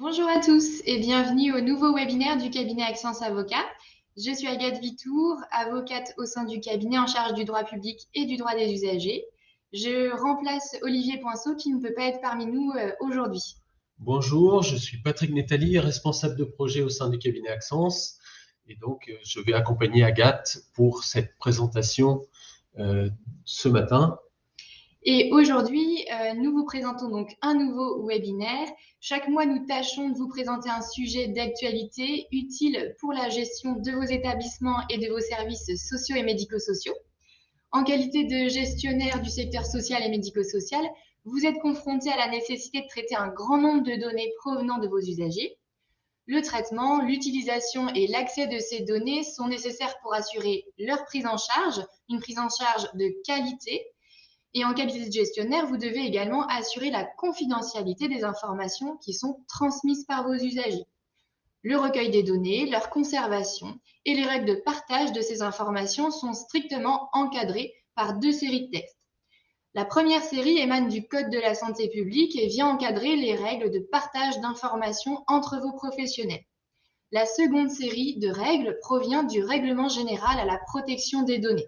Bonjour à tous et bienvenue au nouveau webinaire du cabinet Accence Avocat. Je suis Agathe Vitour, avocate au sein du cabinet en charge du droit public et du droit des usagers. Je remplace Olivier Poinceau qui ne peut pas être parmi nous aujourd'hui. Bonjour, je suis Patrick Nettali, responsable de projet au sein du cabinet Accence. Et donc, je vais accompagner Agathe pour cette présentation ce matin. Et aujourd'hui, nous vous présentons donc un nouveau webinaire. Chaque mois, nous tâchons de vous présenter un sujet d'actualité utile pour la gestion de vos établissements et de vos services sociaux et médico-sociaux. En qualité de gestionnaire du secteur social et médico-social, vous êtes confronté à la nécessité de traiter un grand nombre de données provenant de vos usagers. Le traitement, l'utilisation et l'accès de ces données sont nécessaires pour assurer leur prise en charge, une prise en charge de qualité. Et en qualité de gestionnaire, vous devez également assurer la confidentialité des informations qui sont transmises par vos usagers. Le recueil des données, leur conservation et les règles de partage de ces informations sont strictement encadrées par deux séries de textes. La première série émane du Code de la santé publique et vient encadrer les règles de partage d'informations entre vos professionnels. La seconde série de règles provient du Règlement général à la protection des données.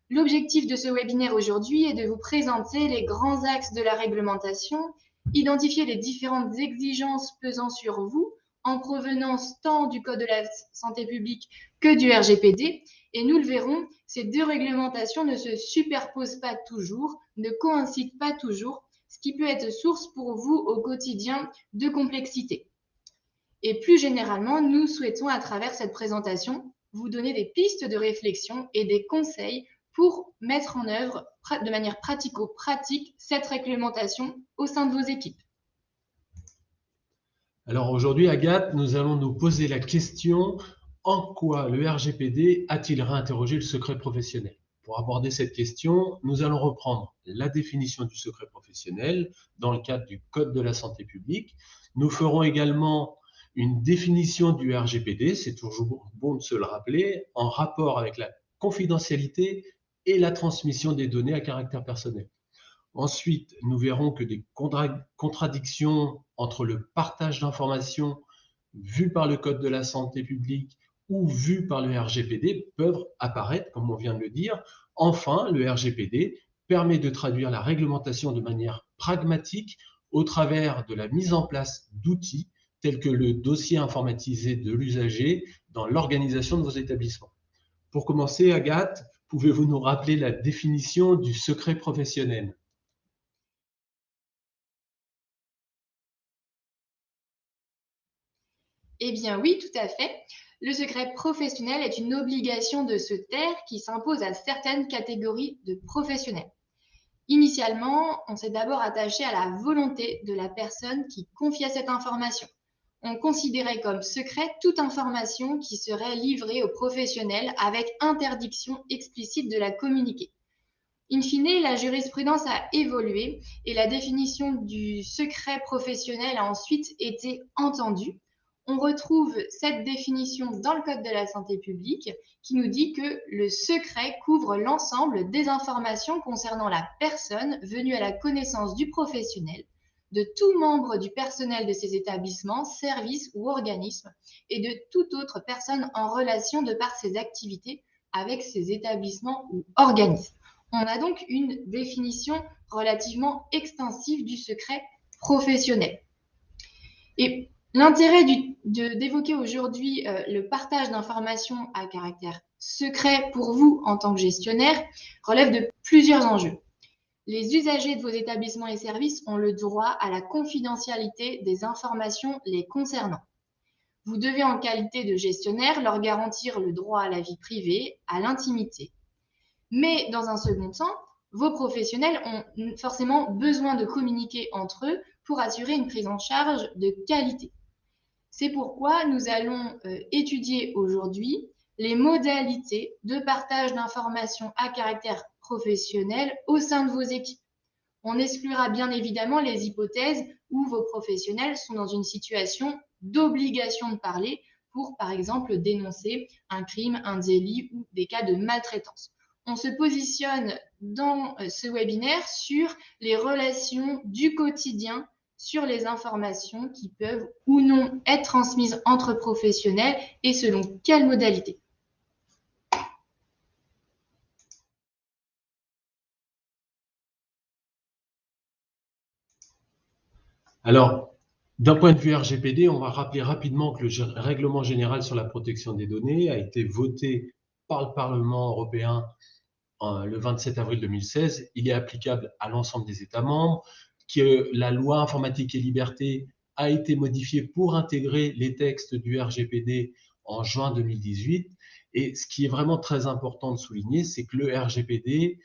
L'objectif de ce webinaire aujourd'hui est de vous présenter les grands axes de la réglementation, identifier les différentes exigences pesant sur vous en provenance tant du Code de la santé publique que du RGPD. Et nous le verrons, ces deux réglementations ne se superposent pas toujours, ne coïncident pas toujours, ce qui peut être source pour vous au quotidien de complexité. Et plus généralement, nous souhaitons à travers cette présentation vous donner des pistes de réflexion et des conseils pour mettre en œuvre de manière pratico-pratique cette réglementation au sein de vos équipes. Alors aujourd'hui, Agathe, nous allons nous poser la question: en quoi le RGPD a-t-il réinterrogé le secret professionnel? Pour aborder cette question, nous allons reprendre la définition du secret professionnel dans le cadre du Code de la santé publique. Nous ferons également une définition du RGPD, c'est toujours bon de se le rappeler, en rapport avec la confidentialité et la transmission des données à caractère personnel. Ensuite, nous verrons que des contradictions entre le partage d'informations vu par le Code de la santé publique ou vu par le RGPD peuvent apparaître, comme on vient de le dire. Enfin, le RGPD permet de traduire la réglementation de manière pragmatique au travers de la mise en place d'outils tels que le dossier informatisé de l'usager dans l'organisation de vos établissements. Pour commencer, Agathe, pouvez-vous nous rappeler la définition du secret professionnel? Eh bien oui, tout à fait. Le secret professionnel est une obligation de se taire qui s'impose à certaines catégories de professionnels. Initialement, on s'est d'abord attaché à la volonté de la personne qui confiait cette information. On considérait comme secret toute information qui serait livrée aux professionnels avec interdiction explicite de la communiquer. In fine, la jurisprudence a évolué et la définition du secret professionnel a ensuite été entendue. On retrouve cette définition dans le Code de la santé publique qui nous dit que le secret couvre l'ensemble des informations concernant la personne venue à la connaissance du professionnel, de tout membre du personnel de ces établissements, services ou organismes et de toute autre personne en relation de par ses activités avec ces établissements ou organismes. On a donc une définition relativement extensive du secret professionnel. Et l'intérêt d'évoquer aujourd'hui le partage d'informations à caractère secret pour vous en tant que gestionnaire relève de plusieurs enjeux. Les usagers de vos établissements et services ont le droit à la confidentialité des informations les concernant. Vous devez, en qualité de gestionnaire, leur garantir le droit à la vie privée, à l'intimité. Mais dans un second temps, vos professionnels ont forcément besoin de communiquer entre eux pour assurer une prise en charge de qualité. C'est pourquoi nous allons étudier aujourd'hui les modalités de partage d'informations à caractère professionnel au sein de vos équipes. On exclura bien évidemment les hypothèses où vos professionnels sont dans une situation d'obligation de parler pour, par exemple, dénoncer un crime, un délit ou des cas de maltraitance. On se positionne dans ce webinaire sur les relations du quotidien sur les informations qui peuvent ou non être transmises entre professionnels et selon quelles modalités. Alors, d'un point de vue RGPD, on va rappeler rapidement que le règlement général sur la protection des données a été voté par le Parlement européen le 27 avril 2016. Il est applicable à l'ensemble des États membres, que la loi informatique et liberté a été modifiée pour intégrer les textes du RGPD en juin 2018. Et ce qui est vraiment très important de souligner, c'est que le RGPD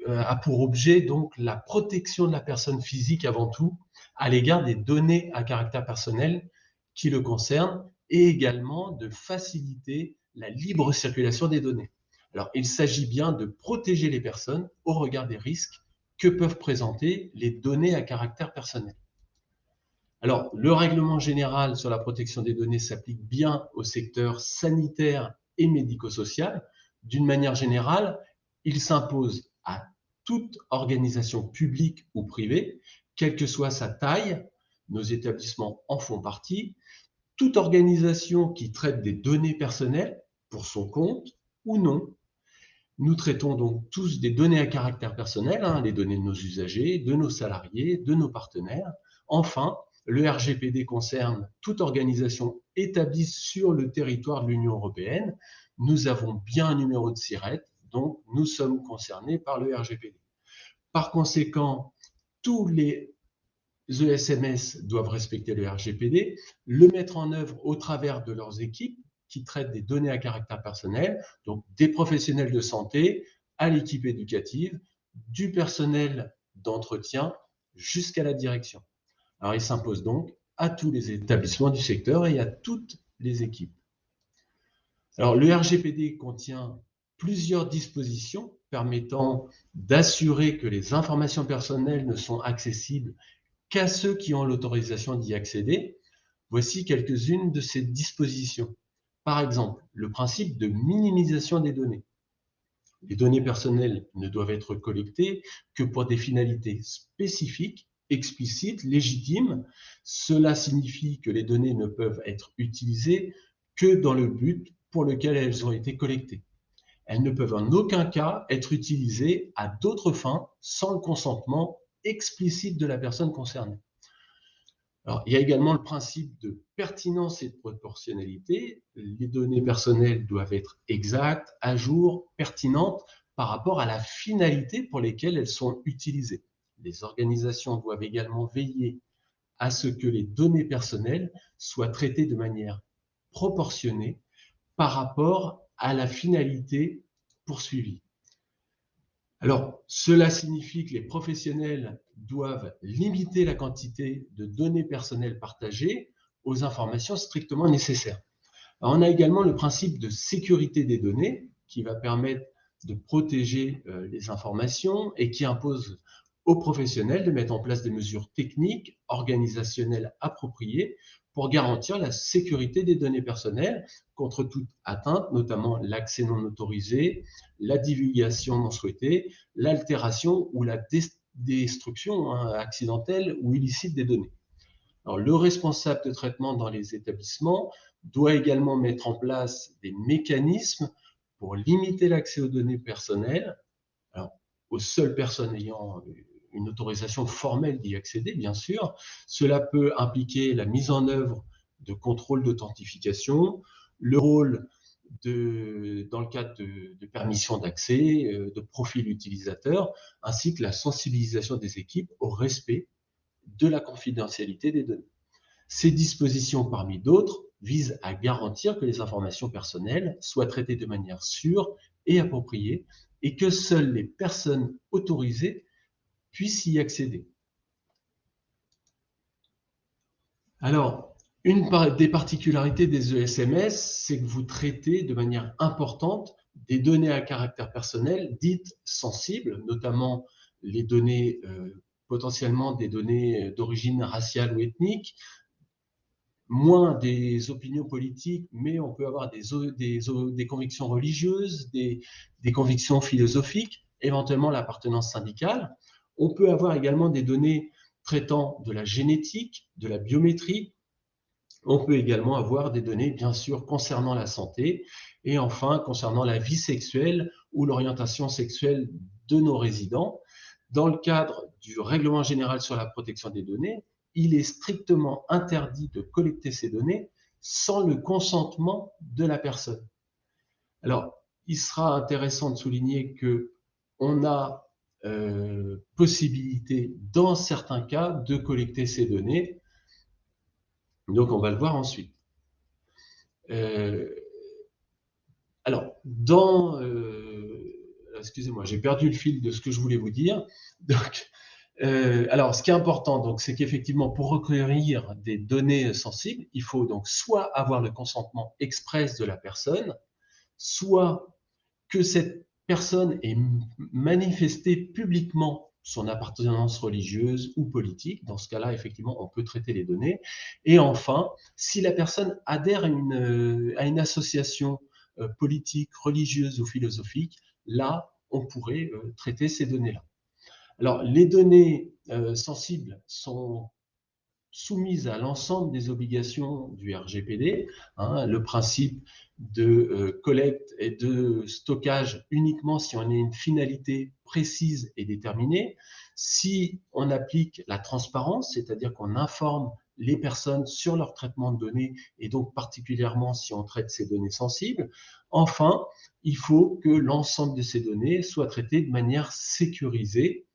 a pour objet donc la protection de la personne physique avant tout à l'égard des données à caractère personnel qui le concernent et également de faciliter la libre circulation des données. Alors, il s'agit bien de protéger les personnes au regard des risques que peuvent présenter les données à caractère personnel. Alors, le règlement général sur la protection des données s'applique bien au secteur sanitaire et médico-social. D'une manière générale, il s'impose à toute organisation publique ou privée, quelle que soit sa taille, nos établissements en font partie, toute organisation qui traite des données personnelles pour son compte ou non. Nous traitons donc tous des données à caractère personnel, les données de nos usagers, de nos salariés, de nos partenaires. Enfin, le RGPD concerne toute organisation établie sur le territoire de l'Union européenne. Nous avons bien un numéro de SIRET, donc nous sommes concernés par le RGPD. Par conséquent, tous les ESMS doivent respecter le RGPD, le mettre en œuvre au travers de leurs équipes qui traitent des données à caractère personnel, donc des professionnels de santé à l'équipe éducative, du personnel d'entretien jusqu'à la direction. Alors, il s'impose donc à tous les établissements du secteur et à toutes les équipes. Alors, le RGPD contient plusieurs dispositions permettant d'assurer que les informations personnelles ne sont accessibles qu'à ceux qui ont l'autorisation d'y accéder. Voici quelques-unes de ces dispositions. Par exemple, le principe de minimisation des données. Les données personnelles ne doivent être collectées que pour des finalités spécifiques, explicites, légitimes. Cela signifie que les données ne peuvent être utilisées que dans le but pour lequel elles ont été collectées. Elles ne peuvent en aucun cas être utilisées à d'autres fins sans le consentement explicite de la personne concernée. Alors, il y a également le principe de pertinence et de proportionnalité. Les données personnelles doivent être exactes, à jour, pertinentes par rapport à la finalité pour laquelle elles sont utilisées. Les organisations doivent également veiller à ce que les données personnelles soient traitées de manière proportionnée par rapport à la finalité poursuivie. Alors, cela signifie que les professionnels doivent limiter la quantité de données personnelles partagées aux informations strictement nécessaires. Alors, on a également le principe de sécurité des données qui va permettre de protéger les informations et qui impose aux professionnels de mettre en place des mesures techniques, organisationnelles appropriées pour garantir la sécurité des données personnelles contre toute atteinte, notamment l'accès non autorisé, la divulgation non souhaitée, l'altération ou la destruction accidentelle ou illicite des données. Alors, le responsable de traitement dans les établissements doit également mettre en place des mécanismes pour limiter l'accès aux données personnelles, alors, aux seules personnes ayant une autorisation formelle d'y accéder, bien sûr. Cela peut impliquer la mise en œuvre de contrôles d'authentification, le rôle dans le cadre de permission d'accès, de profil utilisateur, ainsi que la sensibilisation des équipes au respect de la confidentialité des données. Ces dispositions, parmi d'autres, visent à garantir que les informations personnelles soient traitées de manière sûre et appropriée et que seules les personnes autorisées puissent y accéder. Alors, une des particularités des ESMS, c'est que vous traitez de manière importante des données à caractère personnel dites sensibles, notamment les données, potentiellement des données d'origine raciale ou ethnique, moins des opinions politiques, mais on peut avoir des convictions religieuses, des convictions philosophiques, éventuellement l'appartenance syndicale. On peut avoir également des données traitant de la génétique, de la biométrie. On peut également avoir des données, bien sûr, concernant la santé et enfin concernant la vie sexuelle ou l'orientation sexuelle de nos résidents. Dans le cadre du Règlement général sur la protection des données, il est strictement interdit de collecter ces données sans le consentement de la personne. Alors, il sera intéressant de souligner qu'on a possibilité, dans certains cas, de collecter ces données. Donc, on va le voir ensuite. Alors, excusez-moi, j'ai perdu le fil de ce que je voulais vous dire. Donc, alors, ce qui est important, donc, c'est qu'effectivement, pour recueillir des données sensibles, il faut donc soit avoir le consentement express de la personne, soit que cette personne ait manifesté publiquement son appartenance religieuse ou politique. Dans ce cas-là, effectivement, on peut traiter les données. Et enfin, si la personne adhère à une association politique, religieuse ou philosophique, là, on pourrait traiter ces données-là. Alors, les données sensibles sont soumises à l'ensemble des obligations du RGPD, le principe de collecte et de stockage uniquement si on a une finalité précise et déterminée, si on applique la transparence, c'est-à-dire qu'on informe les personnes sur leur traitement de données et donc particulièrement si on traite ces données sensibles. Enfin, il faut que l'ensemble de ces données soient traitées de manière sécurisée.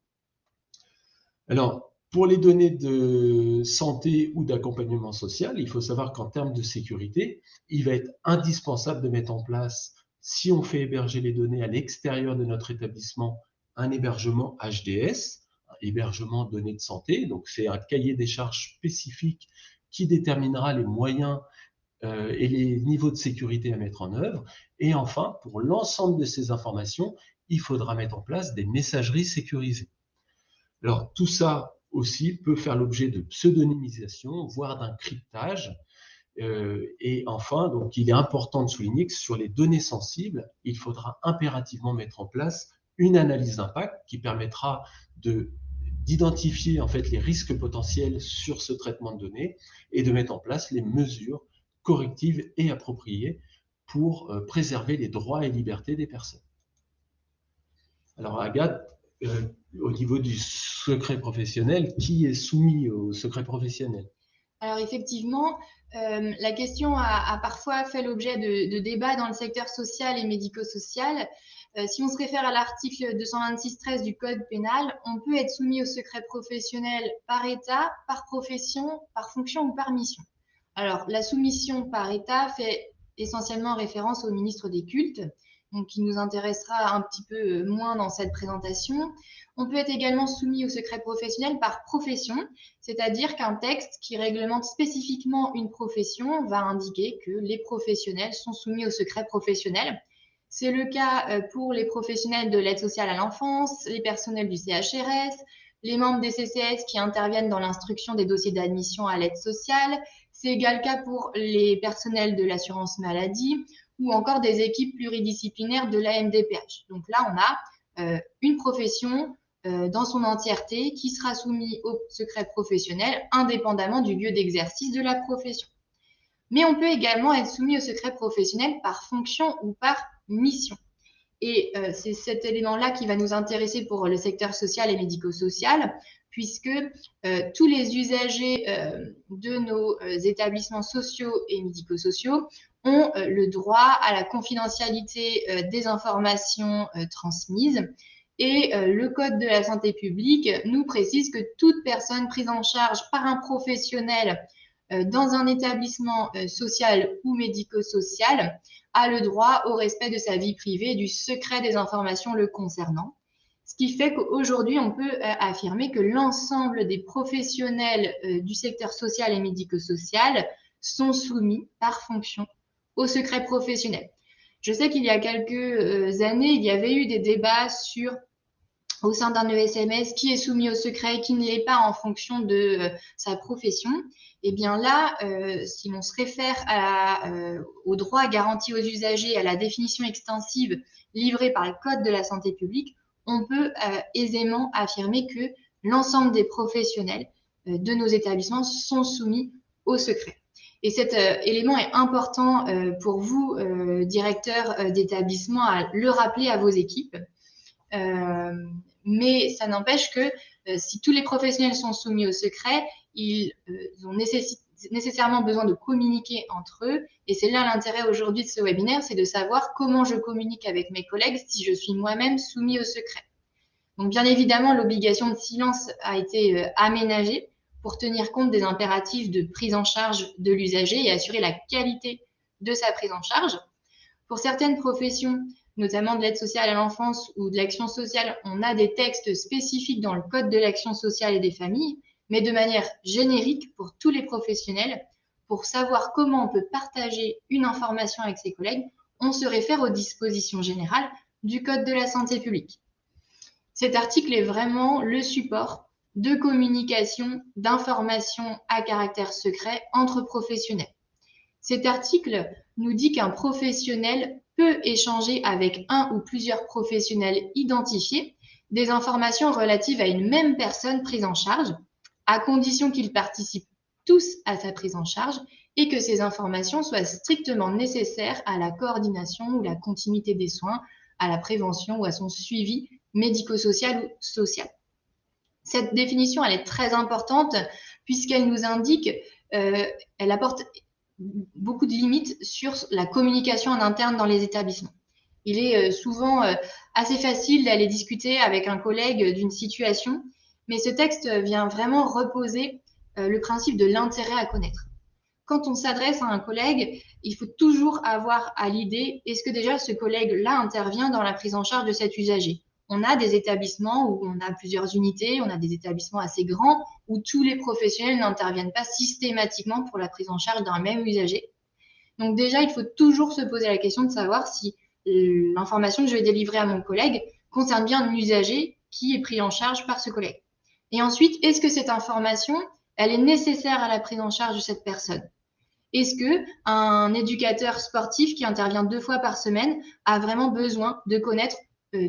Alors, pour les données de santé ou d'accompagnement social, il faut savoir qu'en termes de sécurité, il va être indispensable de mettre en place, si on fait héberger les données à l'extérieur de notre établissement, un hébergement HDS, un hébergement de données de santé. Donc, c'est un cahier des charges spécifique qui déterminera les moyens et les niveaux de sécurité à mettre en œuvre. Et enfin, pour l'ensemble de ces informations, il faudra mettre en place des messageries sécurisées. Alors, tout ça aussi peut faire l'objet de pseudonymisation, voire d'un cryptage. Et enfin, donc, il est important de souligner que sur les données sensibles, il faudra impérativement mettre en place une analyse d'impact qui permettra d'identifier en fait les risques potentiels sur ce traitement de données et de mettre en place les mesures correctives et appropriées pour préserver les droits et libertés des personnes. Alors, Agathe, au niveau du secret professionnel, qui est soumis au secret professionnel? Alors effectivement, la question a parfois fait l'objet de débats dans le secteur social et médico-social. Si on se réfère à l'article 226-13 du Code pénal, on peut être soumis au secret professionnel par État, par profession, par fonction ou par mission. Alors, la soumission par État fait essentiellement référence au ministre des cultes, donc qui nous intéressera un petit peu moins dans cette présentation. On peut être également soumis au secret professionnel par profession, c'est-à-dire qu'un texte qui réglemente spécifiquement une profession va indiquer que les professionnels sont soumis au secret professionnel. C'est le cas pour les professionnels de l'aide sociale à l'enfance, les personnels du CHRS, les membres des CCS qui interviennent dans l'instruction des dossiers d'admission à l'aide sociale. C'est également le cas pour les personnels de l'assurance maladie ou encore des équipes pluridisciplinaires de la MDPH. Donc là, on a une profession dans son entièreté qui sera soumise au secret professionnel indépendamment du lieu d'exercice de la profession. Mais on peut également être soumis au secret professionnel par fonction ou par mission. Et c'est cet élément-là qui va nous intéresser pour le secteur social et médico-social, puisque tous les usagers de nos établissements sociaux et médico-sociaux ont le droit à la confidentialité des informations transmises. Et le Code de la santé publique nous précise que toute personne prise en charge par un professionnel dans un établissement social ou médico-social a le droit au respect de sa vie privée et du secret des informations le concernant. Ce qui fait qu'aujourd'hui, on peut affirmer que l'ensemble des professionnels du secteur social et médico-social sont soumis par fonction au secret professionnel. Je sais qu'il y a quelques années, il y avait eu des débats au sein d'un ESMS qui est soumis au secret et qui ne l'est pas en fonction de sa profession. Et bien là, si l'on se réfère aux droits garantis aux usagers, à la définition extensive livrée par le Code de la santé publique, on peut aisément affirmer que l'ensemble des professionnels de nos établissements sont soumis au secret. Et cet élément est important pour vous, directeurs d'établissement, à le rappeler à vos équipes. Mais ça n'empêche que si tous les professionnels sont soumis au secret, ils ont nécessairement besoin de communiquer entre eux. Et c'est là l'intérêt aujourd'hui de ce webinaire, c'est de savoir comment je communique avec mes collègues si je suis moi-même soumis au secret. Donc bien évidemment, l'obligation de silence a été aménagée pour tenir compte des impératifs de prise en charge de l'usager et assurer la qualité de sa prise en charge. Pour certaines professions, notamment de l'aide sociale à l'enfance ou de l'action sociale, on a des textes spécifiques dans le Code de l'action sociale et des familles, mais de manière générique pour tous les professionnels. Pour savoir comment on peut partager une information avec ses collègues, on se réfère aux dispositions générales du Code de la santé publique. Cet article est vraiment le support de communication, d'information à caractère secret entre professionnels. Cet article nous dit qu'un professionnel peut échanger avec un ou plusieurs professionnels identifiés des informations relatives à une même personne prise en charge, à condition qu'ils participent tous à sa prise en charge et que ces informations soient strictement nécessaires à la coordination ou la continuité des soins, à la prévention ou à son suivi médico-social ou social. Cette définition, elle est très importante puisqu'elle nous indique, elle apporte beaucoup de limites sur la communication en interne dans les établissements. Il est souvent assez facile d'aller discuter avec un collègue d'une situation, mais ce texte vient vraiment reposer le principe de l'intérêt à connaître. Quand on s'adresse à un collègue, il faut toujours avoir à l'idée, est-ce que déjà ce collègue-là intervient dans la prise en charge de cet usager ? On a des établissements où on a plusieurs unités, on a des établissements assez grands où tous les professionnels n'interviennent pas systématiquement pour la prise en charge d'un même usager. Donc déjà, il faut toujours se poser la question de savoir si l'information que je vais délivrer à mon collègue concerne bien un usager qui est pris en charge par ce collègue. Et ensuite, est-ce que cette information, elle est nécessaire à la prise en charge de cette personne ? Est-ce qu'un éducateur sportif qui intervient 2 fois par semaine a vraiment besoin de connaître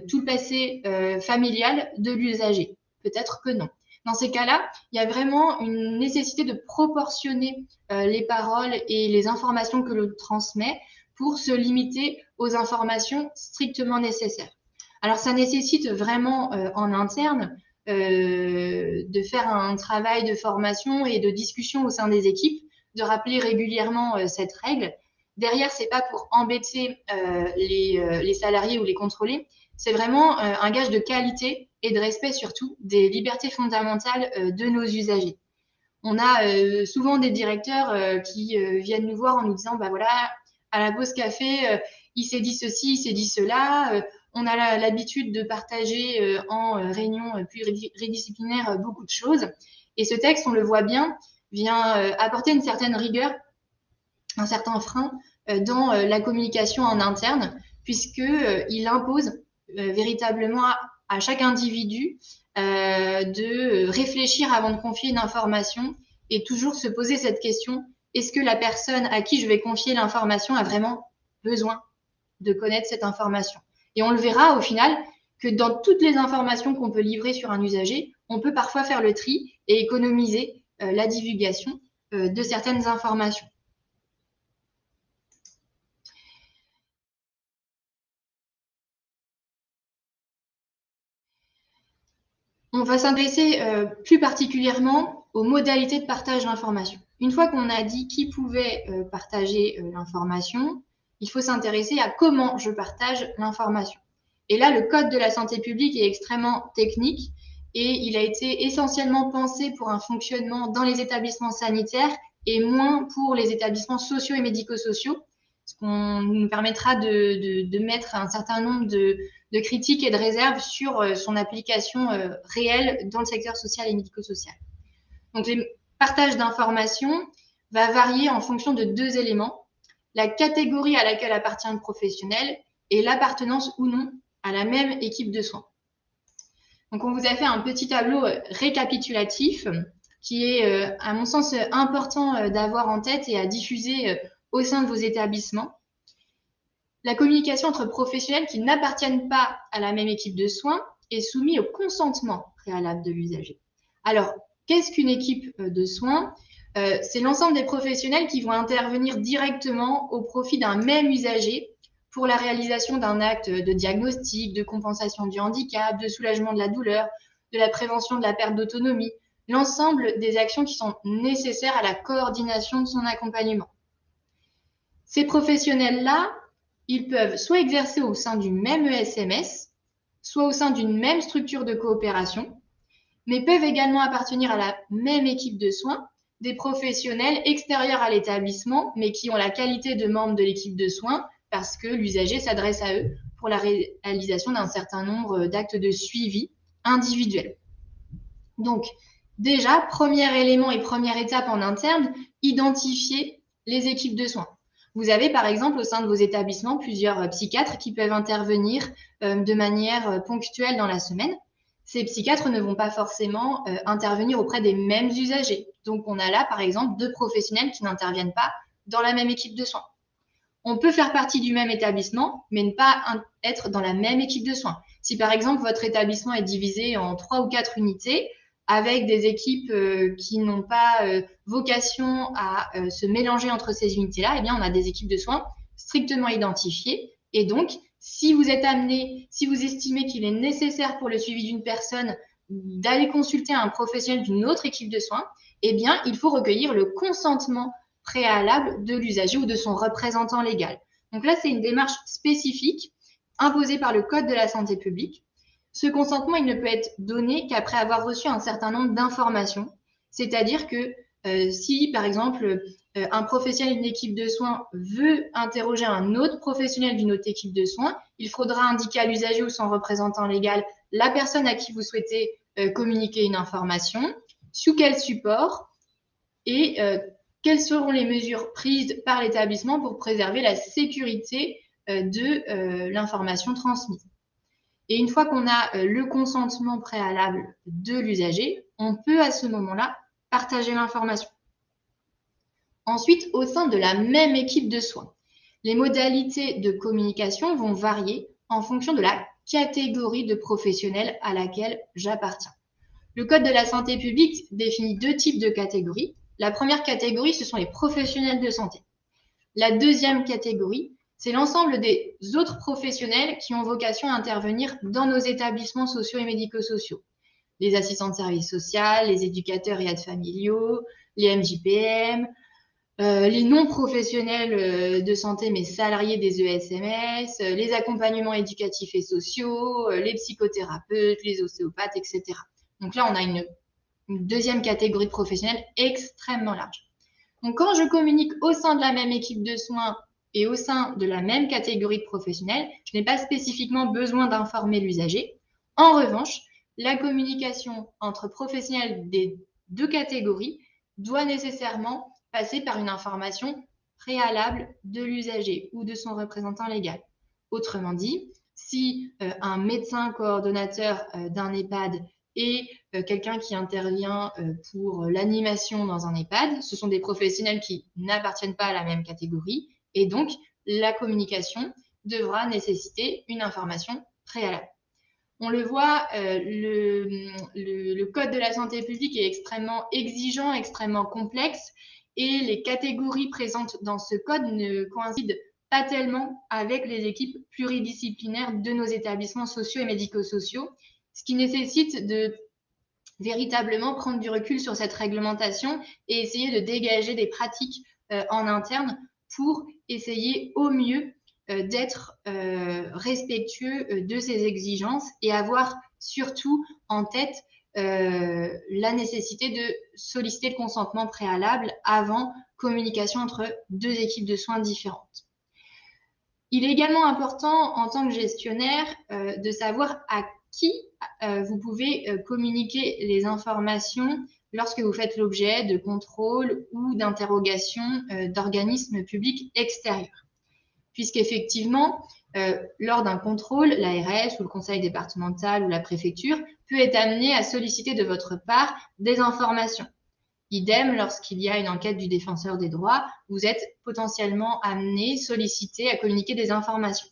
tout le passé familial de l'usager? Peut-être que non. Dans ces cas-là, il y a vraiment une nécessité de proportionner les paroles et les informations que l'on transmet pour se limiter aux informations strictement nécessaires. Alors, ça nécessite vraiment en interne de faire un travail de formation et de discussion au sein des équipes, de rappeler régulièrement cette règle. Derrière, c'est pas pour embêter les salariés ou les contrôlés, c'est vraiment un gage de qualité et de respect surtout des libertés fondamentales de nos usagers. On a souvent des directeurs qui viennent nous voir en nous disant, bah voilà, à la pause café, il s'est dit ceci, il s'est dit cela. On a l'habitude de partager en réunion pluridisciplinaire beaucoup de choses. Et ce texte, on le voit bien, vient apporter une certaine rigueur, un certain frein dans la communication en interne, puisqu'il impose véritablement à chaque individu de réfléchir avant de confier une information et toujours se poser cette question, est-ce que la personne à qui je vais confier l'information a vraiment besoin de connaître cette information? Et on le verra au final que dans toutes les informations qu'on peut livrer sur un usager, on peut parfois faire le tri et économiser la divulgation de certaines informations. On va s'intéresser plus particulièrement aux modalités de partage d'informations. Une fois qu'on a dit qui pouvait partager l'information, il faut s'intéresser à comment je partage l'information. Et là, le Code de la santé publique est extrêmement technique et il a été essentiellement pensé pour un fonctionnement dans les établissements sanitaires et moins pour les établissements sociaux et médico-sociaux, ce qu'on nous permettra de mettre un certain nombre de critiques et de réserves sur son application réelle dans le secteur social et médico-social. Donc, les partages d'informations va varier en fonction de 2 éléments, la catégorie à laquelle appartient le professionnel et l'appartenance ou non à la même équipe de soins. Donc, on vous a fait un petit tableau récapitulatif qui est, à mon sens, important d'avoir en tête et à diffuser au sein de vos établissements. La communication entre professionnels qui n'appartiennent pas à la même équipe de soins est soumise au consentement préalable de l'usager. Alors, Qu'est-ce qu'une équipe de soins? C'est l'ensemble des professionnels qui vont intervenir directement au profit d'un même usager pour la réalisation d'un acte de diagnostic, de compensation du handicap, de soulagement de la douleur, de la prévention de la perte d'autonomie, l'ensemble des actions qui sont nécessaires à la coordination de son accompagnement. Ces professionnels-là, ils peuvent soit exercer au sein du même ESMS, soit au sein d'une même structure de coopération, mais peuvent également appartenir à la même équipe de soins, des professionnels extérieurs à l'établissement, mais qui ont la qualité de membres de l'équipe de soins parce que l'usager s'adresse à eux pour la réalisation d'un certain nombre d'actes de suivi individuel. Donc, déjà, premier élément et première étape en interne, identifier les équipes de soins. Vous avez par exemple au sein de vos établissements plusieurs psychiatres qui peuvent intervenir de manière ponctuelle dans la semaine. Ces psychiatres ne vont pas forcément intervenir auprès des mêmes usagers. Donc, on a là, par exemple, 2 professionnels qui n'interviennent pas dans la même équipe de soins. On peut faire partie du même établissement, mais ne pas être dans la même équipe de soins. Si, par exemple, votre établissement est divisé en 3 ou 4 unités, avec des équipes qui n'ont pas vocation à se mélanger entre ces unités-là, eh bien, on a des équipes de soins strictement identifiées. Et donc, si vous êtes amené, si vous estimez qu'il est nécessaire pour le suivi d'une personne d'aller consulter un professionnel d'une autre équipe de soins, eh bien, il faut recueillir le consentement préalable de l'usager ou de son représentant légal. Donc là, c'est une démarche spécifique imposée par le Code de la santé publique. Ce consentement, il ne peut être donné qu'après avoir reçu un certain nombre d'informations. C'est-à-dire que si, par exemple, un professionnel d'une équipe de soins veut interroger un autre professionnel d'une autre équipe de soins, il faudra indiquer à l'usager ou son représentant légal la personne à qui vous souhaitez communiquer une information, sous quel support et quelles seront les mesures prises par l'établissement pour préserver la sécurité de l'information transmise. Et une fois qu'on a le consentement préalable de l'usager, on peut à ce moment-là partager l'information. Ensuite, au sein de la même équipe de soins, les modalités de communication vont varier en fonction de la catégorie de professionnels à laquelle j'appartiens. Le Code de la santé publique définit 2 types de catégories. La première catégorie, ce sont les professionnels de santé. La deuxième catégorie, c'est l'ensemble des autres professionnels qui ont vocation à intervenir dans nos établissements sociaux et médico-sociaux. Les assistants de services sociaux, les éducateurs et aides familiaux, les MJPM, les non-professionnels de santé mais salariés des ESMS, les accompagnements éducatifs et sociaux, les psychothérapeutes, les ostéopathes, etc. Donc là, on a une deuxième catégorie de professionnels extrêmement large. Donc quand je communique au sein de la même équipe de soins et au sein de la même catégorie de professionnels, je n'ai pas spécifiquement besoin d'informer l'usager. En revanche, la communication entre professionnels des 2 catégories doit nécessairement passer par une information préalable de l'usager ou de son représentant légal. Autrement dit, si un médecin coordonnateur d'un EHPAD et quelqu'un qui intervient pour l'animation dans un EHPAD, ce sont des professionnels qui n'appartiennent pas à la même catégorie et donc la communication devra nécessiter une information préalable. On le voit, le Code de la santé publique est extrêmement exigeant, extrêmement complexe et les catégories présentes dans ce code ne coïncident pas tellement avec les équipes pluridisciplinaires de nos établissements sociaux et médico-sociaux, ce qui nécessite de véritablement prendre du recul sur cette réglementation et essayer de dégager des pratiques en interne pour essayer au mieux d'être respectueux de ces exigences et avoir surtout en tête la nécessité de solliciter le consentement préalable avant communication entre 2 équipes de soins différentes. Il est également important en tant que gestionnaire de savoir à qui vous pouvez communiquer les informations lorsque vous faites l'objet de contrôles ou d'interrogations d'organismes publics extérieurs. Puisqu'effectivement, lors d'un contrôle, l'ARS ou le conseil départemental ou la préfecture peut être amené à solliciter de votre part des informations. Idem, lorsqu'il y a une enquête du défenseur des droits, vous êtes potentiellement amené, sollicité à communiquer des informations.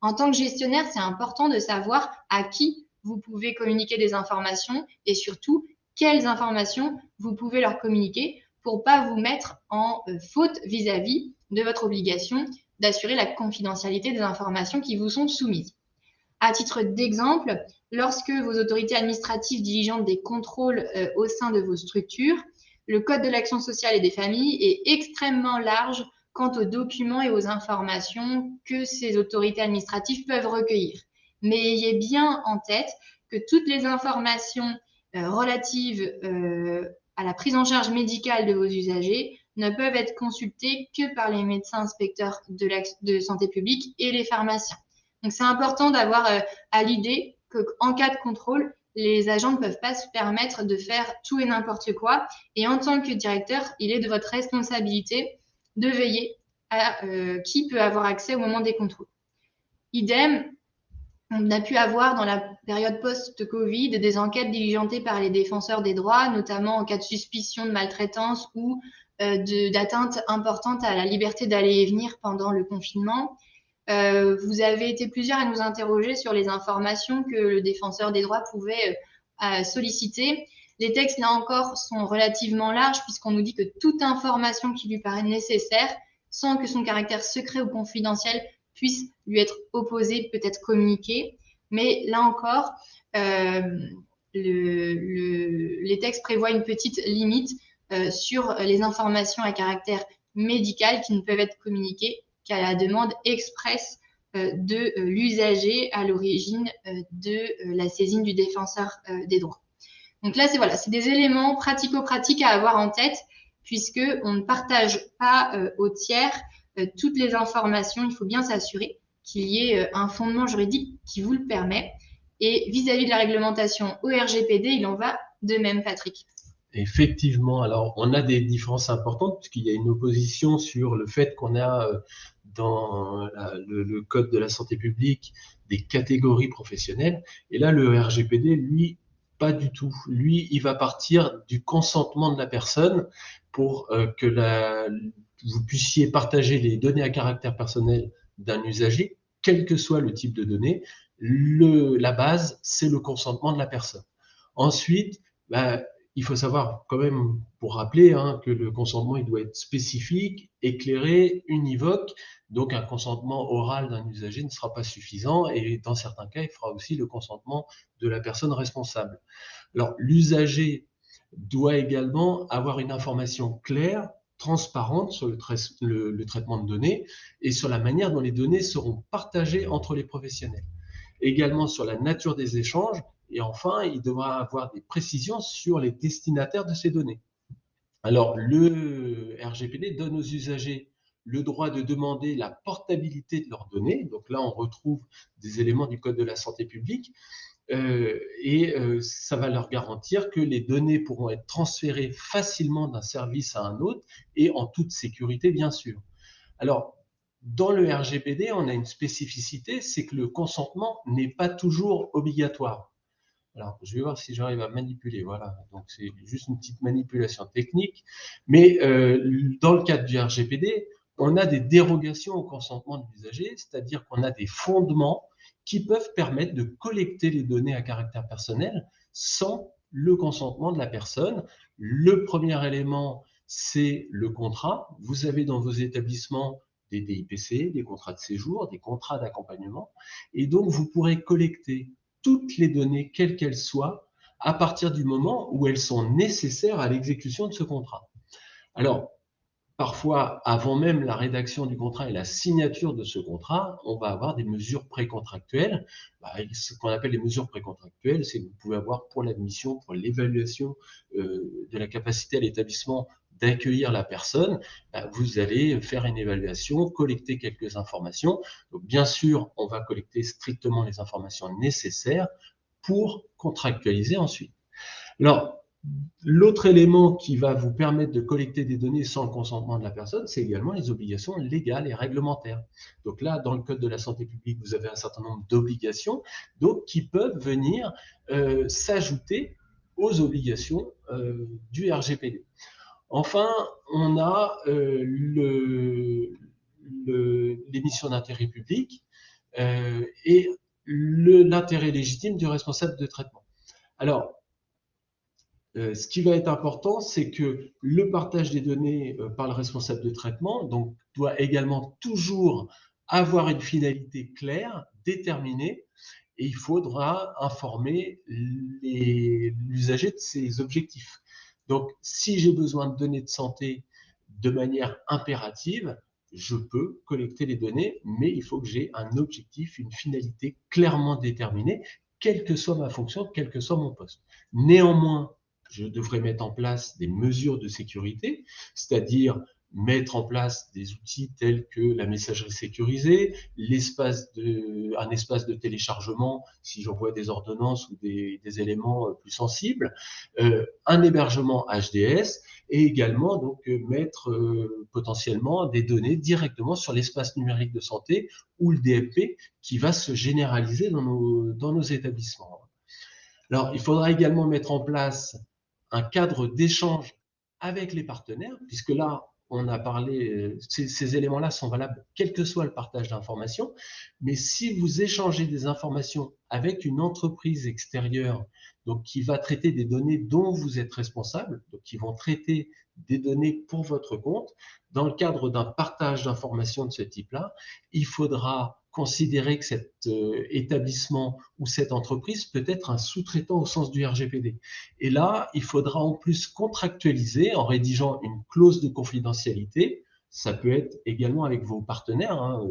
En tant que gestionnaire, c'est important de savoir à qui vous pouvez communiquer des informations et surtout quelles informations vous pouvez leur communiquer pour pas vous mettre en faute vis-à-vis de votre obligation d'assurer la confidentialité des informations qui vous sont soumises. À titre d'exemple, lorsque vos autorités administratives diligentent des contrôles au sein de vos structures, le Code de l'action sociale et des familles est extrêmement large quant aux documents et aux informations que ces autorités administratives peuvent recueillir. Mais ayez bien en tête que toutes les informations relatives à la prise en charge médicale de vos usagers ne peuvent être consultées que par les médecins inspecteurs de santé publique et les pharmaciens. Donc, c'est important d'avoir à l'idée qu'en cas de contrôle, les agents ne peuvent pas se permettre de faire tout et n'importe quoi. Et en tant que directeur, il est de votre responsabilité de veiller à qui peut avoir accès au moment des contrôles. Idem, on a pu avoir dans la période post-Covid des enquêtes diligentées par les défenseurs des droits, notamment en cas de suspicion de maltraitance ou d'atteinte importante à la liberté d'aller et venir pendant le confinement. Vous avez été plusieurs à nous interroger sur les informations que le défenseur des droits pouvait solliciter. Les textes, là encore, sont relativement larges puisqu'on nous dit que toute information qui lui paraît nécessaire, sans que son caractère secret ou confidentiel puisse lui être opposé, peut être communiqué. Mais là encore, les textes prévoient une petite limite sur les informations à caractère médical qui ne peuvent être communiquées qu'à la demande expresse de l'usager à l'origine de la saisine du défenseur des droits. Donc là, c'est des éléments pratico-pratiques à avoir en tête puisque on ne partage pas aux tiers toutes les informations. Il faut bien s'assurer qu'il y ait un fondement juridique qui vous le permet. Et vis-à-vis de la réglementation au RGPD, il en va de même, Patrick. Effectivement, alors on a des différences importantes puisqu'il y a une opposition sur le fait qu'on a dans le Code de la santé publique des catégories professionnelles. Et là, le RGPD, lui, pas du tout. Lui, il va partir du consentement de la personne pour que vous puissiez partager les données à caractère personnel d'un usager, quel que soit le type de données. La base, c'est le consentement de la personne. Ensuite, il faut savoir quand même, pour rappeler, que le consentement, il doit être spécifique, éclairé, univoque. Donc, un consentement oral d'un usager ne sera pas suffisant et dans certains cas, il faudra aussi le consentement de la personne responsable. Alors, l'usager doit également avoir une information claire, transparente sur le traitement de données et sur la manière dont les données seront partagées entre les professionnels. Également sur la nature des échanges. Et enfin, il devra avoir des précisions sur les destinataires de ces données. Alors, le RGPD donne aux usagers le droit de demander la portabilité de leurs données. Donc là, on retrouve des éléments du Code de la santé publique. Ça va leur garantir que les données pourront être transférées facilement d'un service à un autre et en toute sécurité, bien sûr. Alors, dans le RGPD, on a une spécificité, c'est que le consentement n'est pas toujours obligatoire. Alors, je vais voir si j'arrive à manipuler. Voilà, donc c'est juste une petite manipulation technique. Mais dans le cadre du RGPD, on a des dérogations au consentement de l'usager, c'est-à-dire qu'on a des fondements qui peuvent permettre de collecter les données à caractère personnel sans le consentement de la personne. Le premier élément, c'est le contrat. Vous avez dans vos établissements des DIPC, des contrats de séjour, des contrats d'accompagnement, et donc vous pourrez collecter toutes les données, quelles qu'elles soient, à partir du moment où elles sont nécessaires à l'exécution de ce contrat. Alors, parfois, avant même la rédaction du contrat et la signature de ce contrat, on va avoir des mesures précontractuelles. Ce qu'on appelle les mesures précontractuelles, c'est que vous pouvez avoir pour l'admission, pour l'évaluation de la capacité à l'établissement d'accueillir la personne, vous allez faire une évaluation, collecter quelques informations. Donc, bien sûr, on va collecter strictement les informations nécessaires pour contractualiser ensuite. Alors, l'autre élément qui va vous permettre de collecter des données sans le consentement de la personne, c'est également les obligations légales et réglementaires. Donc là, dans le Code de la santé publique, vous avez un certain nombre d'obligations donc, qui peuvent venir s'ajouter aux obligations du RGPD. Enfin, on a les missions d'intérêt public et l'intérêt légitime du responsable de traitement. Alors, Ce qui va être important, c'est que le partage des données par le responsable de traitement donc, doit également toujours avoir une finalité claire, déterminée, et il faudra informer l'usager de ses objectifs. Donc, si j'ai besoin de données de santé de manière impérative, je peux collecter les données, mais il faut que j'ai un objectif, une finalité clairement déterminée, quelle que soit ma fonction, quel que soit mon poste. Néanmoins, je devrais mettre en place des mesures de sécurité, c'est-à-dire mettre en place des outils tels que la messagerie sécurisée, un espace de téléchargement si j'envoie des ordonnances ou des éléments plus sensibles, un hébergement HDS et également donc mettre potentiellement des données directement sur l'espace numérique de santé ou le DMP qui va se généraliser dans nos établissements. Alors, il faudra également mettre en place un cadre d'échange avec les partenaires, puisque là, on a parlé, ces éléments-là sont valables quel que soit le partage d'informations, mais si vous échangez des informations avec une entreprise extérieure, donc qui va traiter des données dont vous êtes responsable, donc qui vont traiter des données pour votre compte, dans le cadre d'un partage d'informations de ce type-là, il faudra considérer que cet établissement ou cette entreprise peut être un sous-traitant au sens du RGPD. Et là, il faudra en plus contractualiser en rédigeant une clause de confidentialité. Ça peut être également avec vos partenaires. Hein.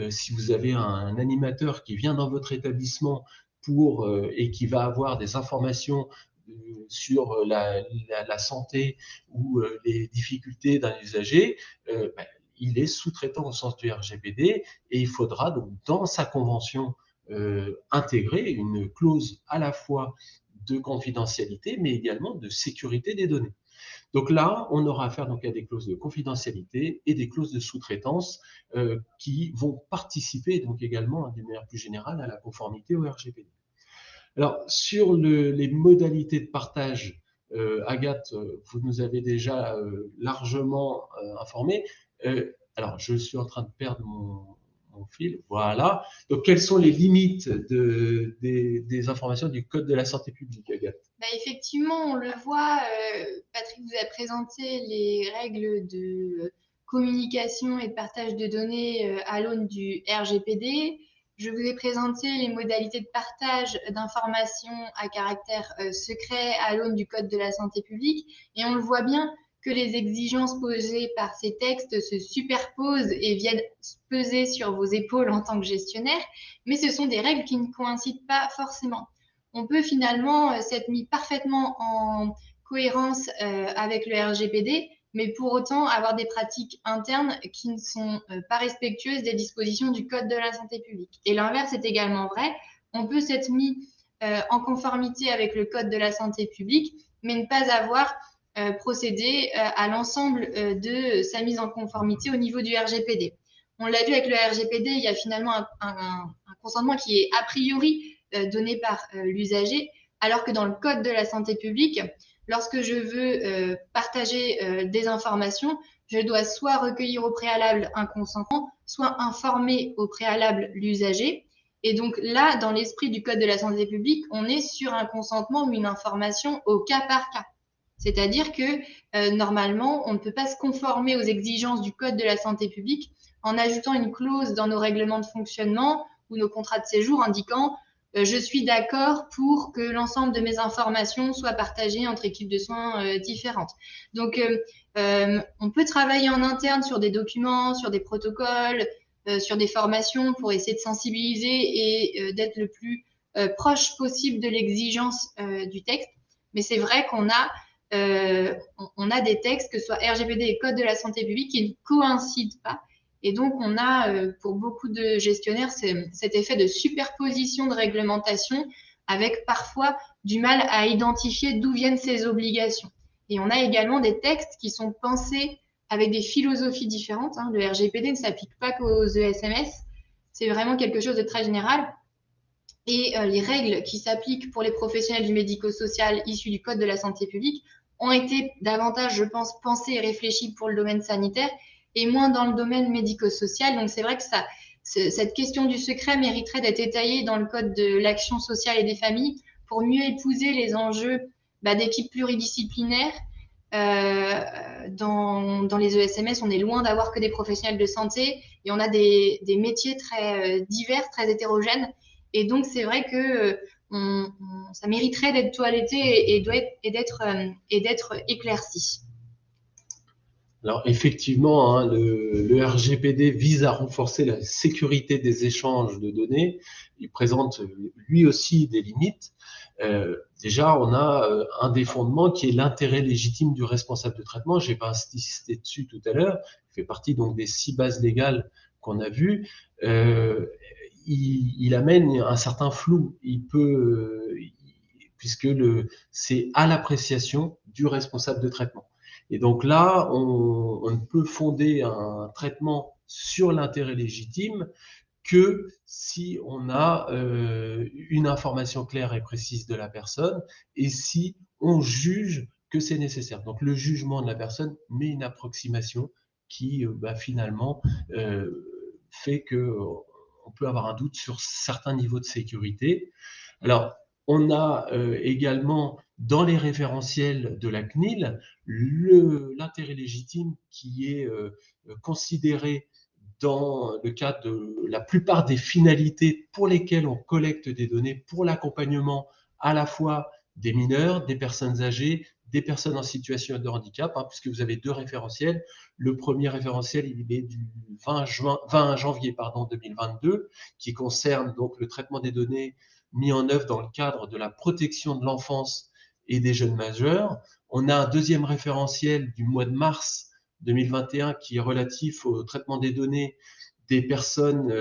Si vous avez un animateur qui vient dans votre établissement et qui va avoir des informations sur la santé ou les difficultés d'un usager, il est sous-traitant au sens du RGPD et il faudra donc dans sa convention intégrer une clause à la fois de confidentialité mais également de sécurité des données. Donc là, on aura affaire donc à des clauses de confidentialité et des clauses de sous-traitance qui vont participer donc également d'une manière plus générale à la conformité au RGPD. Alors sur les modalités de partage, Agathe, vous nous avez déjà largement informé. Alors, je suis en train de perdre mon fil. Voilà. Donc, quelles sont les limites des informations du Code de la santé publique, Agathe? Effectivement, on le voit, Patrick vous a présenté les règles de communication et de partage de données à l'aune du RGPD. Je vous ai présenté les modalités de partage d'informations à caractère secret à l'aune du Code de la santé publique. Et on le voit bien que les exigences posées par ces textes se superposent et viennent peser sur vos épaules en tant que gestionnaire, mais ce sont des règles qui ne coïncident pas forcément. On peut finalement s'être mis parfaitement en cohérence avec le RGPD, mais pour autant avoir des pratiques internes qui ne sont pas respectueuses des dispositions du Code de la santé publique. Et l'inverse est également vrai. On peut s'être mis en conformité avec le Code de la santé publique, mais ne pas avoir procédé à l'ensemble de sa mise en conformité au niveau du RGPD. On l'a vu avec le RGPD, il y a finalement un consentement qui est a priori donné par l'usager, alors que dans le Code de la santé publique, lorsque je veux partager des informations, je dois soit recueillir au préalable un consentement, soit informer au préalable l'usager. Et donc là, dans l'esprit du Code de la santé publique, on est sur un consentement ou une information au cas par cas. C'est-à-dire que normalement, on ne peut pas se conformer aux exigences du Code de la santé publique en ajoutant une clause dans nos règlements de fonctionnement ou nos contrats de séjour indiquant je suis d'accord pour que l'ensemble de mes informations soient partagées entre équipes de soins différentes. Donc, on peut travailler en interne sur des documents, sur des protocoles, sur des formations pour essayer de sensibiliser et d'être le plus proche possible de l'exigence du texte. Mais c'est vrai qu'on a des textes, que ce soit RGPD et Code de la santé publique, qui ne coïncident pas. Et donc, on a, pour beaucoup de gestionnaires, cet effet de superposition de réglementation avec parfois du mal à identifier d'où viennent ces obligations. Et on a également des textes qui sont pensés avec des philosophies différentes. Hein. Le RGPD ne s'applique pas qu'aux ESMS. C'est vraiment quelque chose de très général. Et les règles qui s'appliquent pour les professionnels du médico-social issus du Code de la santé publique ont été davantage, je pense, pensées et réfléchies pour le domaine sanitaire et moins dans le domaine médico-social. Donc, c'est vrai que cette question du secret mériterait d'être étayée dans le Code de l'action sociale et des familles pour mieux épouser les enjeux d'équipes pluridisciplinaires. Dans les ESMS, on est loin d'avoir que des professionnels de santé et on a des métiers très divers, très hétérogènes. Et donc, c'est vrai que ça mériterait d'être toiletté et d'être éclairci. Alors effectivement, hein, le RGPD vise à renforcer la sécurité des échanges de données. Il présente lui aussi des limites. Déjà, on a un des fondements qui est l'intérêt légitime du responsable de traitement. J'ai pas insisté dessus tout à l'heure. Il fait partie donc des 6 bases légales qu'on a vues. Il amène un certain flou. Il peut, puisque c'est à l'appréciation du responsable de traitement. Et donc là, on ne peut fonder un traitement sur l'intérêt légitime que si on a une information claire et précise de la personne et si on juge que c'est nécessaire. Donc le jugement de la personne met une approximation qui finalement fait qu'on peut avoir un doute sur certains niveaux de sécurité. Alors, on a également dans les référentiels de la CNIL l'intérêt légitime qui est considéré dans le cadre de la plupart des finalités pour lesquelles on collecte des données pour l'accompagnement à la fois des mineurs, des personnes âgées, des personnes en situation de handicap, hein, puisque vous avez 2 référentiels. Le premier référentiel, il est du 20 janvier 2022, qui concerne donc le traitement des données mis en œuvre dans le cadre de la protection de l'enfance et des jeunes majeurs. On a un deuxième référentiel du mois de mars 2021 qui est relatif au traitement des données des personnes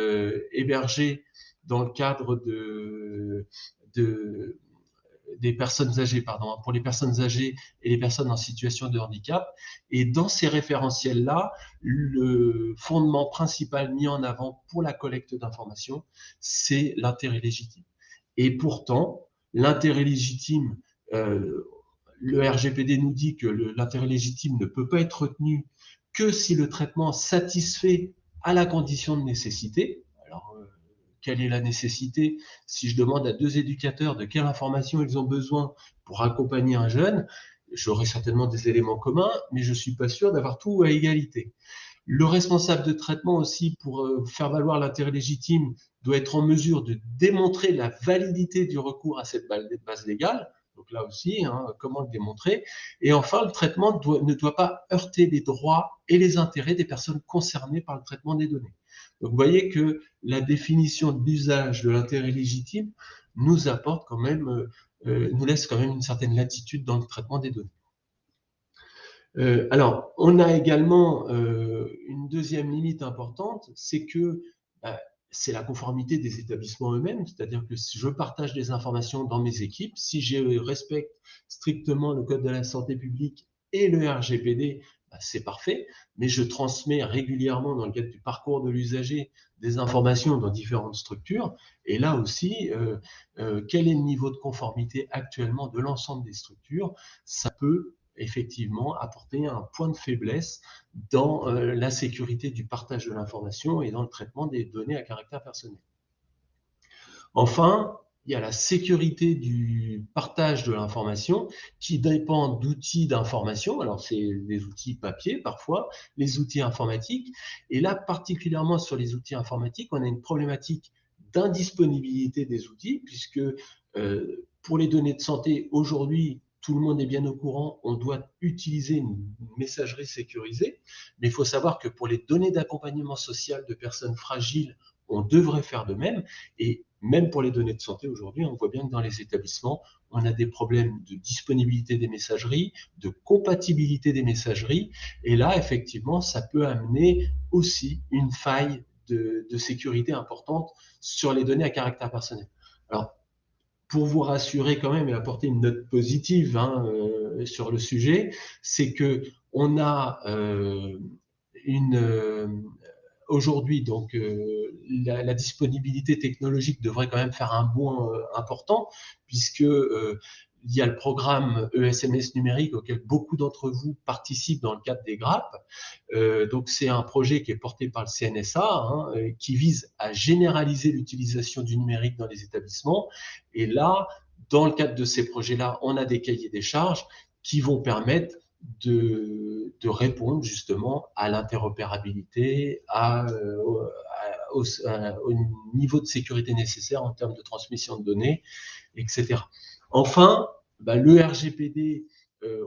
hébergées dans le cadre des personnes âgées, pour les personnes âgées et les personnes en situation de handicap. Et dans ces référentiels-là, le fondement principal mis en avant pour la collecte d'informations, c'est l'intérêt légitime. Et pourtant, l'intérêt légitime, le RGPD nous dit que l'intérêt légitime ne peut pas être retenu que si le traitement satisfait à la condition de nécessité. Alors, quelle est la nécessité? Si je demande à 2 éducateurs de quelle information ils ont besoin pour accompagner un jeune, j'aurai certainement des éléments communs, mais je ne suis pas sûr d'avoir tout à égalité. Le responsable de traitement aussi, pour faire valoir l'intérêt légitime, doit être en mesure de démontrer la validité du recours à cette base légale. Donc là aussi, hein, comment le démontrer? Et enfin, le traitement ne doit pas heurter les droits et les intérêts des personnes concernées par le traitement des données. Donc vous voyez que la définition de l'usage de l'intérêt légitime nous apporte quand même, nous laisse quand même une certaine latitude dans le traitement des données. Alors, on a également une deuxième limite importante, c'est que c'est la conformité des établissements eux-mêmes, c'est-à-dire que si je partage des informations dans mes équipes, si je respecte strictement le Code de la santé publique et le RGPD, c'est parfait, mais je transmets régulièrement dans le cadre du parcours de l'usager des informations dans différentes structures, et là aussi, quel est le niveau de conformité actuellement de l'ensemble des structures? Ça peut effectivement apporter un point de faiblesse dans la sécurité du partage de l'information et dans le traitement des données à caractère personnel. Enfin, il y a la sécurité du partage de l'information qui dépend d'outils d'information. Alors, c'est des outils papier parfois, les outils informatiques. Et là, particulièrement sur les outils informatiques, on a une problématique d'indisponibilité des outils puisque pour les données de santé, aujourd'hui, tout le monde est bien au courant, on doit utiliser une messagerie sécurisée, mais il faut savoir que pour les données d'accompagnement social de personnes fragiles, on devrait faire de même. Et même pour les données de santé aujourd'hui, on voit bien que dans les établissements, on a des problèmes de disponibilité des messageries, de compatibilité des messageries. Et là, effectivement, ça peut amener aussi une faille de sécurité importante sur les données à caractère personnel. Alors, pour vous rassurer quand même et apporter une note positive sur le sujet, c'est que on a aujourd'hui, donc, la disponibilité technologique devrait quand même faire un bond important, puisque il y a le programme ESMS numérique auquel beaucoup d'entre vous participent dans le cadre des GRAP. Donc, c'est un projet qui est porté par le CNSA, qui vise à généraliser l'utilisation du numérique dans les établissements. Et là, Dans le cadre de ces projets-là, on a des cahiers des charges qui vont permettre de répondre justement à l'interopérabilité, au niveau de sécurité nécessaire en termes de transmission de données, etc. Enfin, le RGPD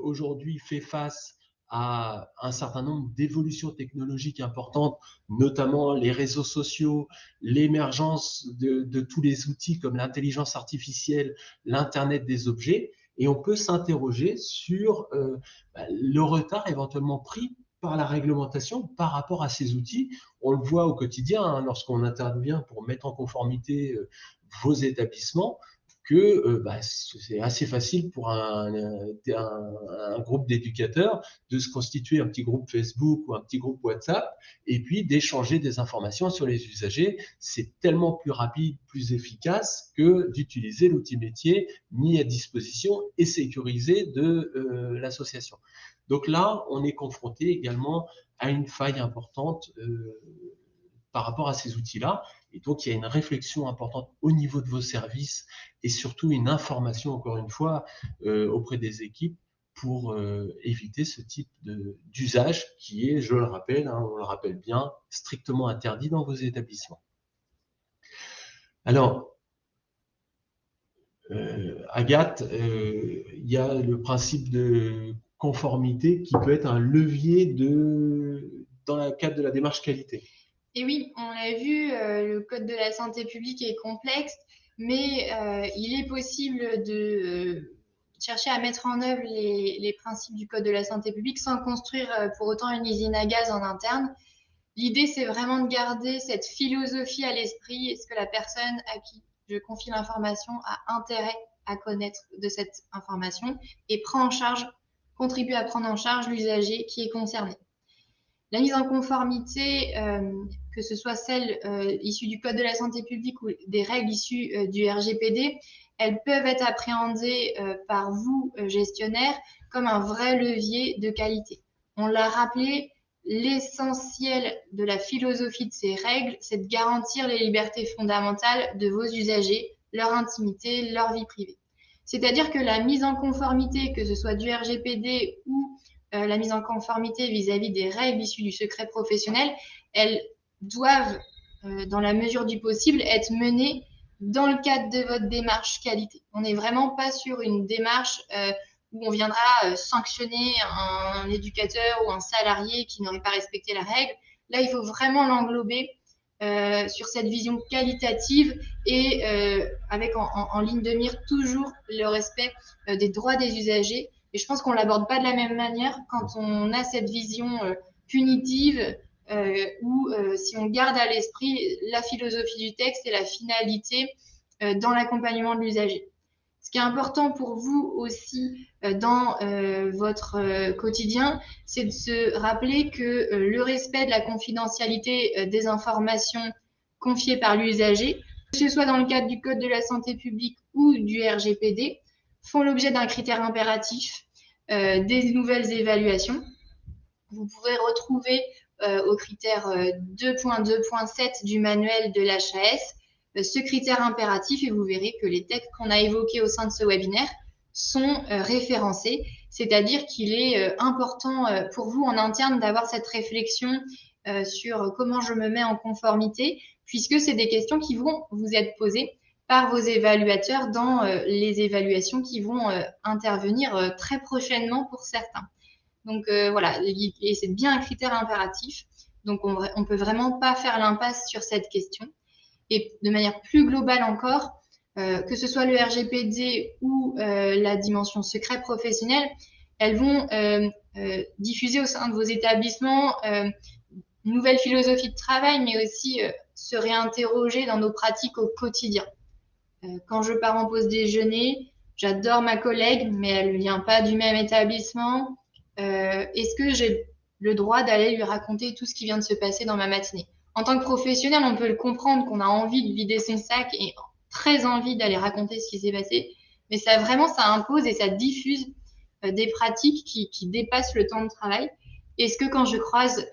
aujourd'hui fait face à un certain nombre d'évolutions technologiques importantes, notamment les réseaux sociaux, l'émergence de tous les outils comme l'intelligence artificielle, l'Internet des objets, et on peut s'interroger sur le retard éventuellement pris par la réglementation par rapport à ces outils. On le voit au quotidien hein, lorsqu'on intervient pour mettre en conformité vos établissements, que c'est assez facile pour un groupe d'éducateurs de se constituer un petit groupe Facebook ou un petit groupe WhatsApp et puis d'échanger des informations sur les usagers. C'est tellement plus rapide, plus efficace que d'utiliser l'outil métier mis à disposition et sécurisé de l'association. Donc là, on est confronté également à une faille importante par rapport à ces outils-là. Et donc, il y a une réflexion importante au niveau de vos services et surtout une information, encore une fois, auprès des équipes pour éviter ce type d'usage qui est, je le rappelle, hein, on le rappelle bien, strictement interdit dans vos établissements. Alors, Agathe, il y a le principe de conformité qui peut être un levier dans le cadre de la démarche qualité. Et oui, on l'a vu, le code de la santé publique est complexe, mais il est possible de chercher à mettre en œuvre les principes du code de la santé publique sans construire pour autant une usine à gaz en interne. L'idée, c'est vraiment de garder cette philosophie à l'esprit. Est-ce que la personne à qui je confie l'information a intérêt à connaître de cette information et contribue à prendre en charge l'usager qui est concerné. La mise en conformité, que ce soit celle issue du Code de la santé publique ou des règles issues du RGPD, elles peuvent être appréhendées par vous, gestionnaires, comme un vrai levier de qualité. On l'a rappelé, l'essentiel de la philosophie de ces règles, c'est de garantir les libertés fondamentales de vos usagers, leur intimité, leur vie privée. C'est-à-dire que la mise en conformité, que ce soit du RGPD ou la mise en conformité vis-à-vis des règles issues du secret professionnel, elles doivent, dans la mesure du possible, être menées dans le cadre de votre démarche qualité. On n'est vraiment pas sur une démarche où on viendra sanctionner un éducateur ou un salarié qui n'aurait pas respecté la règle. Là, il faut vraiment l'englober sur cette vision qualitative et avec en ligne de mire toujours le respect des droits des usagers. Et je pense qu'on l'aborde pas de la même manière quand on a cette vision punitive ou si on garde à l'esprit la philosophie du texte et la finalité dans l'accompagnement de l'usager. Ce qui est important pour vous aussi dans votre quotidien, c'est de se rappeler que le respect de la confidentialité des informations confiées par l'usager, que ce soit dans le cadre du Code de la santé publique ou du RGPD, font l'objet d'un critère impératif des nouvelles évaluations. Vous pourrez retrouver au critère 2.2.7 du manuel de l'HAS ce critère impératif et vous verrez que les textes qu'on a évoqués au sein de ce webinaire sont référencés, c'est-à-dire qu'il est important pour vous en interne d'avoir cette réflexion sur comment je me mets en conformité, puisque c'est des questions qui vont vous être posées par vos évaluateurs dans les évaluations qui vont intervenir très prochainement pour certains. Donc voilà, et c'est bien un critère impératif, donc on peut vraiment pas faire l'impasse sur cette question. Et de manière plus globale encore, que ce soit le RGPD ou la dimension secret professionnel, elles vont diffuser au sein de vos établissements une nouvelle philosophie de travail, mais aussi se réinterroger dans nos pratiques au quotidien. Quand je pars en pause déjeuner, j'adore ma collègue, mais elle ne vient pas du même établissement. Est-ce que j'ai le droit d'aller lui raconter tout ce qui vient de se passer dans ma matinée ? En tant que professionnel, on peut le comprendre qu'on a envie de vider son sac et très envie d'aller raconter ce qui s'est passé. Mais ça impose et ça diffuse des pratiques qui dépassent le temps de travail. Est-ce que quand je croise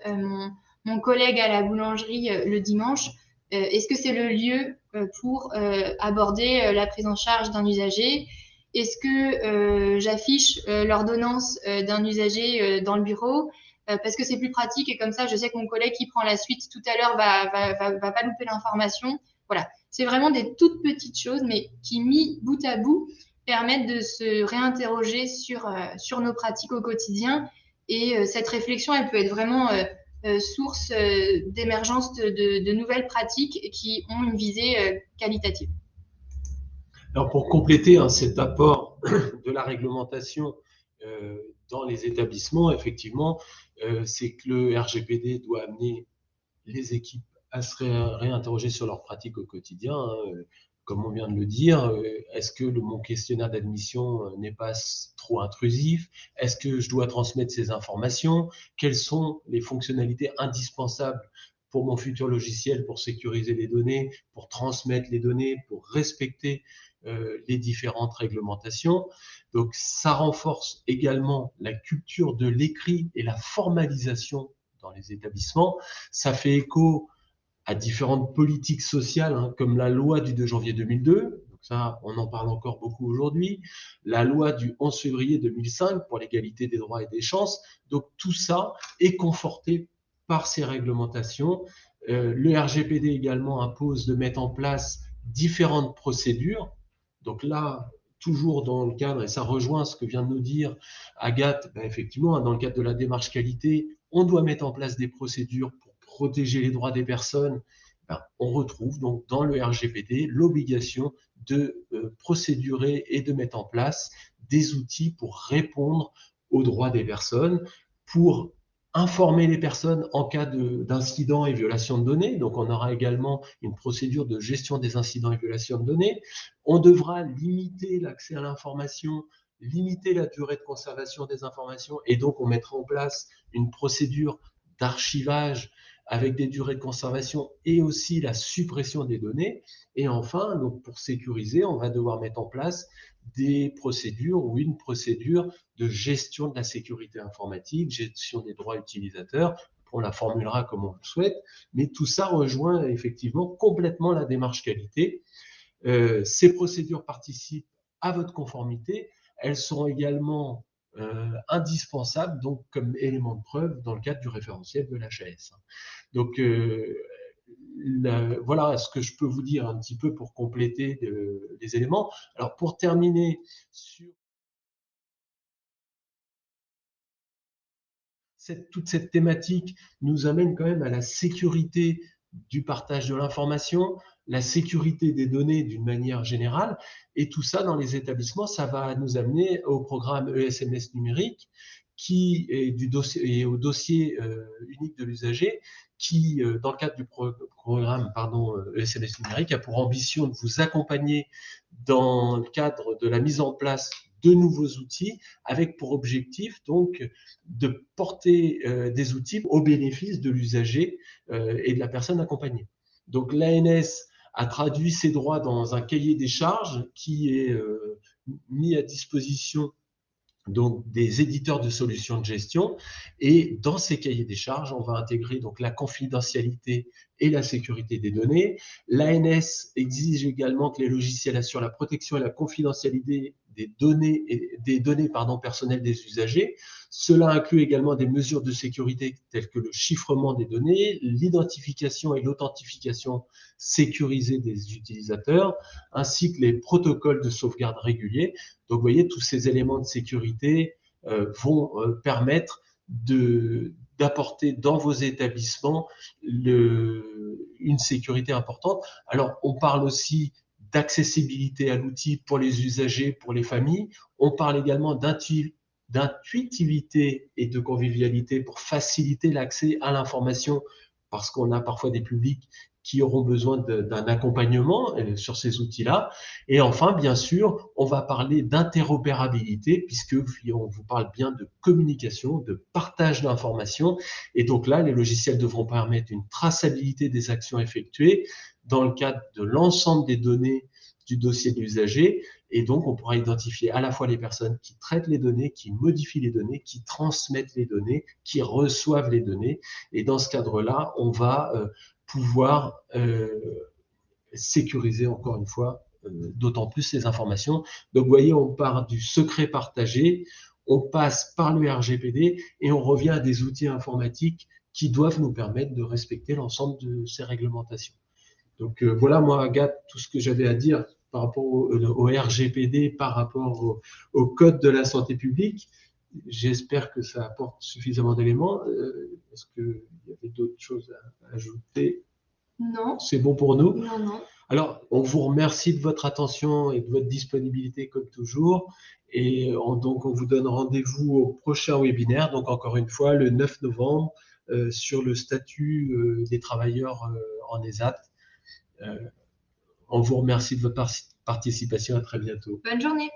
mon collègue à la boulangerie le dimanche, est-ce que c'est le lieu pour aborder la prise en charge d'un usager. Est-ce que j'affiche l'ordonnance d'un usager dans le bureau parce que c'est plus pratique et comme ça, je sais que mon collègue qui prend la suite tout à l'heure va pas louper l'information. Voilà, c'est vraiment des toutes petites choses, mais qui, mis bout à bout, permettent de se réinterroger sur nos pratiques au quotidien. Et cette réflexion, elle peut être vraiment source d'émergence de nouvelles pratiques qui ont une visée qualitative. Alors pour compléter cet apport de la réglementation dans les établissements, effectivement, c'est que le RGPD doit amener les équipes à se réinterroger sur leurs pratiques au quotidien. Comme on vient de le dire, est-ce que mon questionnaire d'admission n'est pas trop intrusif? Est-ce que je dois transmettre ces informations? Quelles sont les fonctionnalités indispensables pour mon futur logiciel pour sécuriser les données, pour transmettre les données, pour respecter les différentes réglementations? Donc, ça renforce également la culture de l'écrit et la formalisation dans les établissements. Ça fait écho à différentes politiques sociales, comme la loi du 2 janvier 2002, donc ça, on en parle encore beaucoup aujourd'hui, la loi du 11 février 2005 pour l'égalité des droits et des chances. Donc tout ça est conforté par ces réglementations. Le RGPD également impose de mettre en place différentes procédures. Donc là, toujours dans le cadre, et ça rejoint ce que vient de nous dire Agathe, effectivement, dans le cadre de la démarche qualité, on doit mettre en place des procédures pour protéger les droits des personnes. On retrouve donc dans le RGPD l'obligation de procédurer et de mettre en place des outils pour répondre aux droits des personnes, pour informer les personnes en cas d'incidents et violations de données. Donc, on aura également une procédure de gestion des incidents et violations de données. On devra limiter l'accès à l'information, limiter la durée de conservation des informations, et donc on mettra en place une procédure d'archivage avec des durées de conservation et aussi la suppression des données. Et enfin, donc pour sécuriser, on va devoir mettre en place des procédures ou une procédure de gestion de la sécurité informatique, gestion des droits utilisateurs. On la formulera comme on le souhaite, mais tout ça rejoint effectivement complètement la démarche qualité. Ces procédures participent à votre conformité. Elles seront également indispensables donc comme élément de preuve dans le cadre du référentiel de l'HAS. Donc voilà ce que je peux vous dire un petit peu pour compléter les éléments. Alors pour terminer sur toute cette thématique nous amène quand même à la sécurité du partage de l'information, la sécurité des données d'une manière générale, et tout ça dans les établissements, ça va nous amener au programme ESMS numérique qui est et au dossier unique de l'usager qui, dans le cadre du programme ESMS numérique, a pour ambition de vous accompagner dans le cadre de la mise en place de nouveaux outils avec pour objectif donc de porter des outils au bénéfice de l'usager et de la personne accompagnée. Donc l'ANS a traduit ses droits dans un cahier des charges qui est mis à disposition donc des éditeurs de solutions de gestion, et dans ces cahiers des charges, on va intégrer donc la confidentialité et la sécurité des données. L'ANS exige également que les logiciels assurent la protection et la confidentialité des données personnelles des usagers. Cela inclut également des mesures de sécurité telles que le chiffrement des données, l'identification et l'authentification sécurisée des utilisateurs, ainsi que les protocoles de sauvegarde réguliers. Donc, vous voyez, tous ces éléments de sécurité vont permettre d'apporter dans vos établissements une sécurité importante. Alors, on parle aussi d'accessibilité à l'outil pour les usagers, pour les familles. On parle également d'intuitivité et de convivialité pour faciliter l'accès à l'information, parce qu'on a parfois des publics qui auront besoin d'un accompagnement sur ces outils-là. Et enfin, bien sûr, on va parler d'interopérabilité, puisque on vous parle bien de communication, de partage d'informations. Et donc là, les logiciels devront permettre une traçabilité des actions effectuées dans le cadre de l'ensemble des données du dossier de l'usager. Et donc, on pourra identifier à la fois les personnes qui traitent les données, qui modifient les données, qui transmettent les données, qui reçoivent les données. Et dans ce cadre-là, on va pouvoir sécuriser encore une fois d'autant plus ces informations. Donc vous voyez, on part du secret partagé, on passe par le RGPD et on revient à des outils informatiques qui doivent nous permettre de respecter l'ensemble de ces réglementations. Donc voilà, moi, Agathe, tout ce que j'avais à dire par rapport au RGPD, par rapport au Code de la santé publique. J'espère que ça apporte suffisamment d'éléments. Est-ce qu'il y avait d'autres choses à ajouter? Non. C'est bon pour nous? Non, non. Alors, on vous remercie de votre attention et de votre disponibilité comme toujours. Et donc, on vous donne rendez-vous au prochain webinaire, donc encore une fois, le 9 novembre, sur le statut des travailleurs en ESAT. On vous remercie de votre participation. À très bientôt. Bonne journée.